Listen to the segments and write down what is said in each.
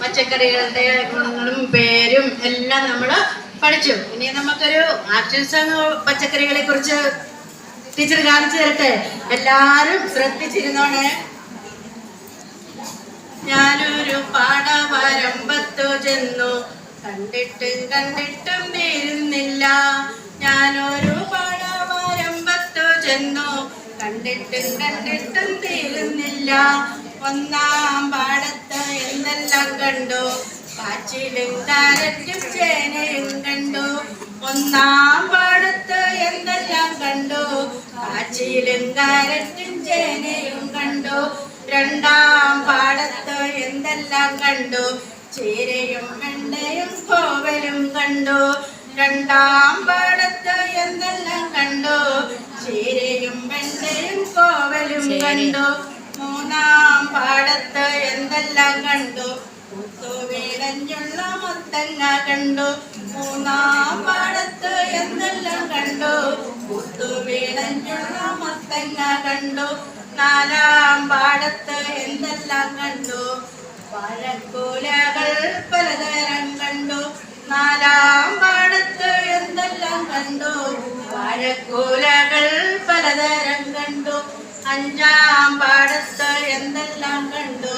പച്ചക്കറികളുടെ ഗുണങ്ങളും പേരും എല്ലാം നമ്മൾ പഠിച്ചു. ഇനി നമുക്കൊരു ആക്ഷൻ സോങ് പച്ചക്കറികളെ കുറിച്ച് ടീച്ചർ കാണിച്ചു തരട്ടെ. എല്ലാരും ശ്രദ്ധിച്ചിരുന്നോണേ. ഞാനൊരു പാടവരമ്പത്തു ചെന്നു, കണ്ടിട്ടും കണ്ടിട്ടും തീരുന്നില്ല. ഞാനൊരു പാടവരമ്പത്തു ചെന്നു, കണ്ടിട്ടും കണ്ടിട്ടും തീരുന്നില്ല. ഒന്നാം പാടത്ത് എന്തെല്ലാം കണ്ടു, കാച്ചിലും കാരറ്റും ചേനയും കണ്ടു. ഒന്നാം പാടത്ത് എന്തെല്ലാം കണ്ടു, കാച്ചിലും കാരറ്റും ചേനയും കണ്ടു. രണ്ടാം പാടത്ത് എന്തെല്ലാം കണ്ടു, ചീരയും വെണ്ടയും കോവലും കണ്ടു. രണ്ടാം പാടത്ത് എന്തെല്ലാം കണ്ടു, ചീരയും വെണ്ടയും കോവലും കണ്ടു. മൂന്നാം പാടത്ത് എന്തെല്ലാം കണ്ടു, പൂത്തുവിളഞ്ഞുള്ള മത്തങ്ങ കണ്ടു. മൂന്നാം പാടത്ത് എന്തെല്ലാം കണ്ടു, പൂത്തുവിളഞ്ഞുള്ള മത്തങ്ങ കണ്ടു. നാലാം പാടത്ത് എന്തെല്ലാം കണ്ടു, വാഴക്കുലകൾ പലതരം കണ്ടു. നാലാം പാടത്ത് എന്തെല്ലാം കണ്ടു, വാഴക്കുലകൾ പലതരം കണ്ടു. അഞ്ചാം പാടത്ത് എന്തെല്ലാം കണ്ടു,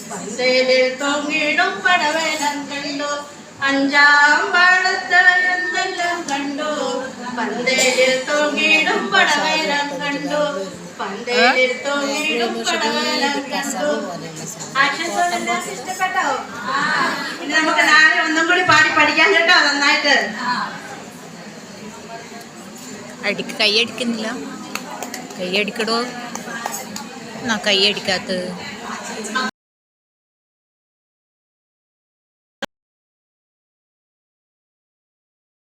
പന്തലിൽ തൂങ്ങിടും പടവേലം കണ്ടു. അഞ്ചാം പാടത്ത് എന്തെല്ലാം കണ്ടു, പന്തലിൽ തൂങ്ങിടും പടവേലം കണ്ടു. പന്തലിൽ തൂങ്ങിടും പടവേലം കണ്ടു. ആക്ഷൻ സോങ് എല്ലാവർക്കും ഇഷ്ടപ്പെട്ടോ? ഇനി നമുക്ക് നാളെ ഒന്നും കൂടി പാടി പഠിക്കാൻ കേട്ടോ, നന്നായിട്ട്. കൈയടിക്കുന്നില്ല, കൈയടിക്കടോ. കൈയടിക്കാത്ത